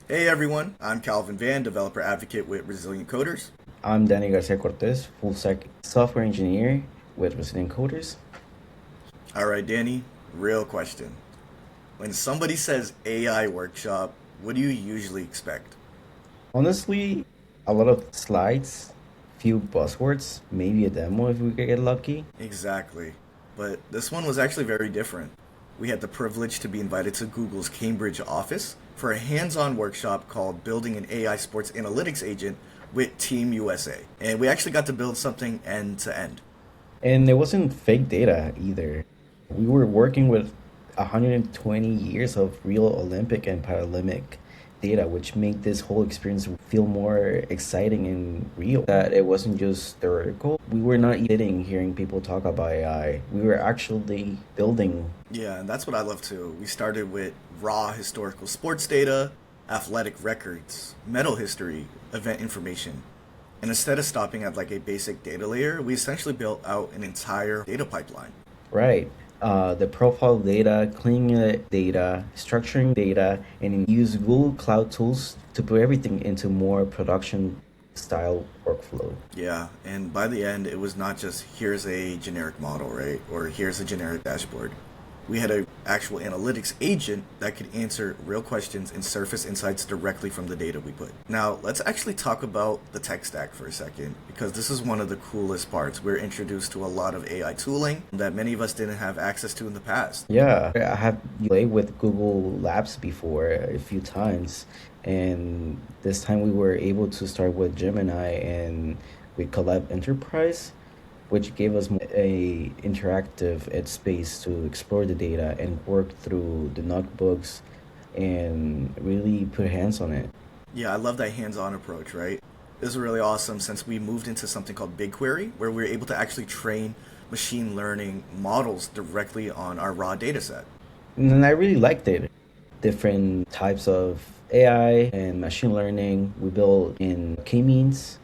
Hey everyone, I'm Calvin Van, developer advocate with Resilient Coders. I'm Danny Garcia Cortez, full stack software engineer with Resident Coders. All right, Danny, real question. When somebody says AI workshop, what do you usually expect? Honestly, a lot of slides, few buzzwords, maybe a demo if we could get lucky. Exactly. But this one was actually very different. We had the privilege to be invited to Google's Cambridge office for a hands on workshop called Building an AI Sports Analytics Agent with Team USA. And we actually got to build something end to end. And it wasn't fake data either. We were working with 120 years of real Olympic and Paralympic data, which made this whole experience feel more exciting and real. That it wasn't just theoretical. We were not sitting hearing people talk about AI. We were actually building. Yeah, and that's what I love too. We started with raw historical sports data, athletic records, medal history, event information. And instead of stopping at like a basic data layer, we essentially built out an entire data pipeline. Right. The profile data, cleaning the data, structuring data, and use Google Cloud tools to put everything into more production style workflow. Yeah, and by the end, it was not just here's a generic model, right? Or here's a generic dashboard. We had an actual analytics agent that could answer real questions and surface insights directly from the data we put. Now, let's actually talk about the tech stack for a second, because this is one of the coolest parts. We're introduced to a lot of AI tooling that many of us didn't have access to in the past. Yeah, I have played with Google Labs before a few times, and this time we were able to start with Gemini and with Colab Enterprise, which gave us a interactive ed space to explore the data and work through the notebooks and really put hands on it. Yeah, I love that hands-on approach, right? This is really awesome since we moved into something called BigQuery, where we were able to actually train machine learning models directly on our raw data set. And I really liked it. Different types of AI and machine learning. We built in K-Means,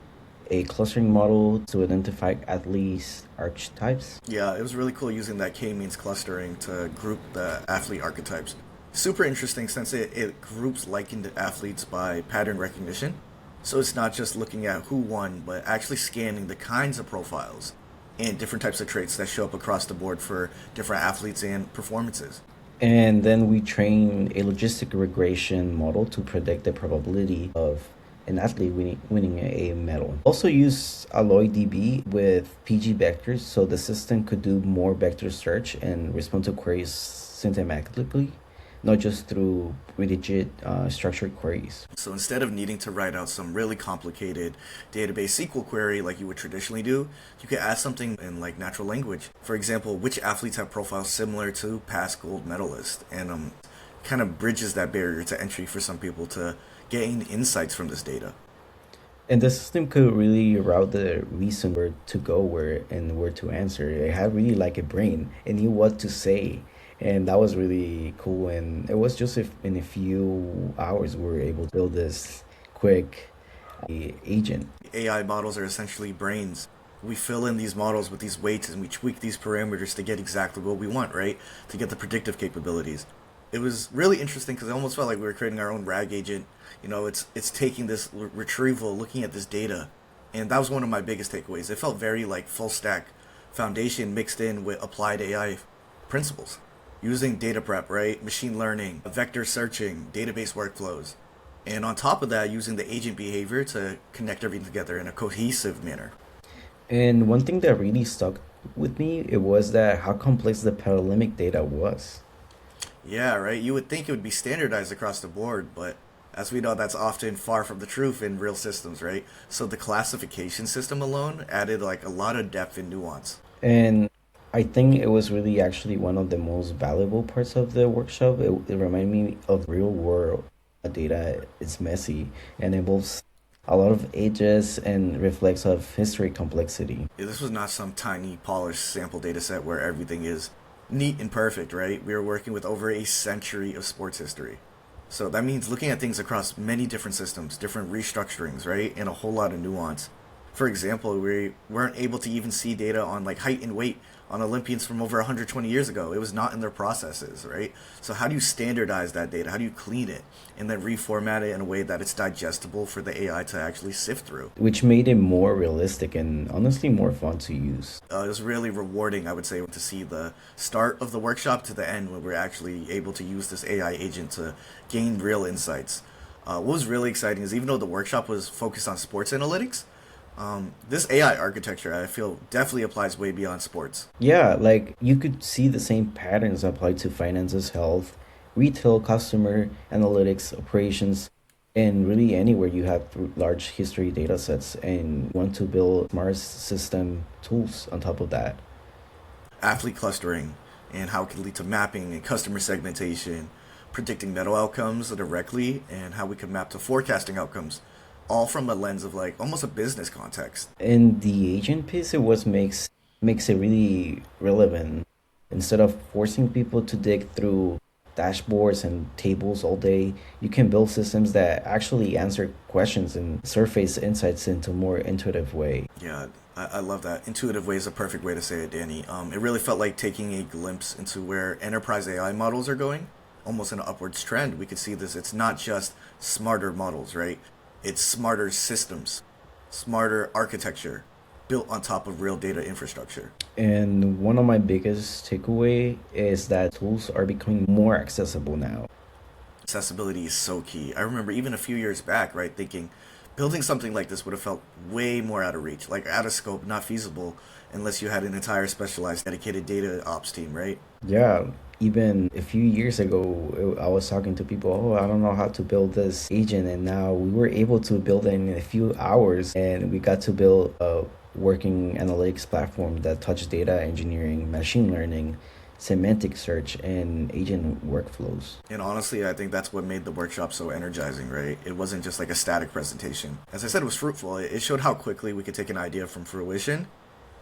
a clustering model to identify at least archetypes. Yeah, it was really cool using that K-means clustering to group the athlete archetypes. Super interesting since it groups likened athletes by pattern recognition. So it's not just looking at who won, but actually scanning the kinds of profiles and different types of traits that show up across the board for different athletes and performances. And then we train a logistic regression model to predict the probability of an athlete winning a medal. Also use AlloyDB with pgvectors so the system could do more vector search and respond to queries systematically, not just through rigid structured queries. So instead of needing to write out some really complicated database SQL query like you would traditionally do, you could add something in like natural language. For example, which athletes have profiles similar to past gold medalists, and kind of bridges that barrier to entry for some people to gain insights from this data. And the system could really route the reason where to go where and where to answer. It had really like a brain. It knew what to say. And that was really cool. And it was just if in a few hours we were able to build this quick agent. AI models are essentially brains. We fill in these models with these weights and we tweak these parameters to get exactly what we want, right? To get the predictive capabilities. It was really interesting because it almost felt like we were creating our own RAG agent. It's taking this retrieval, looking at this data, and that was one of my biggest takeaways. It felt very like full stack foundation mixed in with applied AI principles, using data prep, right, machine learning, vector searching, database workflows, and on top of that, using the agent behavior to connect everything together in a cohesive manner. And one thing that really stuck with me, it was that how complex the Paralympic data was. Yeah, right. You would think it would be standardized across the board, but as we know, that's often far from the truth in real systems, right? So the classification system alone added like a lot of depth and nuance. And I think it was really actually one of the most valuable parts of the workshop. It reminded me of real world data. It's messy and involves a lot of ages and reflects of history complexity. Yeah, this was not some tiny polished sample data set where everything is neat and perfect, right? We were working with over a century of sports history. So that means looking at things across many different systems, different restructurings, right? And a whole lot of nuance. For example, we weren't able to even see data on like height and weight on Olympians from over 120 years ago. It was not in their processes, right? So how do you standardize that data? How do you clean it and then reformat it in a way that it's digestible for the AI to actually sift through? which made it more realistic and honestly more fun to use. It was really rewarding, I would say, to see the start of the workshop to the end when we're actually able to use this AI agent to gain real insights. What was really exciting is even though the workshop was focused on sports analytics, this AI architecture I feel definitely applies way beyond sports. Yeah, like you could see the same patterns applied to finances, health, retail, customer analytics, operations, and really anywhere you have large history data sets and want to build smart system tools on top of that. Athlete clustering and how it can lead to mapping and customer segmentation, predicting medal outcomes directly, and how we can map to forecasting outcomes, all from a lens of like almost a business context. And the agent piece, it was makes it really relevant. Instead of forcing people to dig through dashboards and tables all day, you can build systems that actually answer questions and surface insights into a more intuitive way. Yeah, I love that. Intuitive way is a perfect way to say it, Danny. It really felt like taking a glimpse into where enterprise AI models are going, almost an upwards trend. We could see this. It's not just smarter models, right? It's smarter systems, smarter architecture built on top of real data infrastructure. And one of my biggest takeaway is that tools are becoming more accessible now. Accessibility is so key. I remember even a few years back, right, thinking building something like this would have felt way more out of reach, like out of scope, not feasible, unless you had an entire specialized dedicated data ops team, right? Yeah, even a few years ago, I was talking to people, oh, I don't know how to build this agent. And now we were able to build it in a few hours. And we got to build a working analytics platform that touched data engineering, machine learning, semantic search, and agent workflows. And honestly, I think that's what made the workshop so energizing, right? It wasn't just like a static presentation. As I said, it was fruitful. It showed how quickly we could take an idea from fruition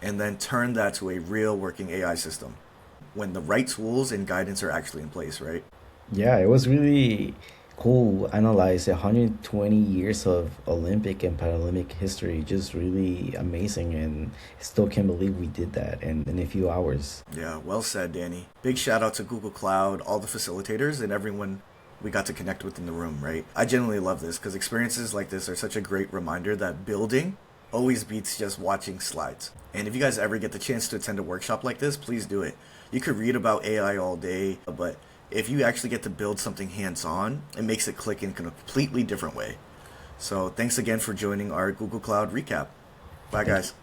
and then turn that to a real working AI system when the right tools and guidance are actually in place, right? Yeah, it was really cool. Analyze 120 years of Olympic and Paralympic history. Just really amazing. And still can't believe we did that in a few hours. Yeah, well said, Danny. Big shout out to Google Cloud, all the facilitators, and everyone we got to connect with in the room, right? I genuinely love this because experiences like this are such a great reminder that building always beats just watching slides. And if you guys ever get the chance to attend a workshop like this, please do it. You could read about AI all day, but if you actually get to build something hands-on, it makes it click in a completely different way. So thanks again for joining our Google Cloud recap. Bye, guys.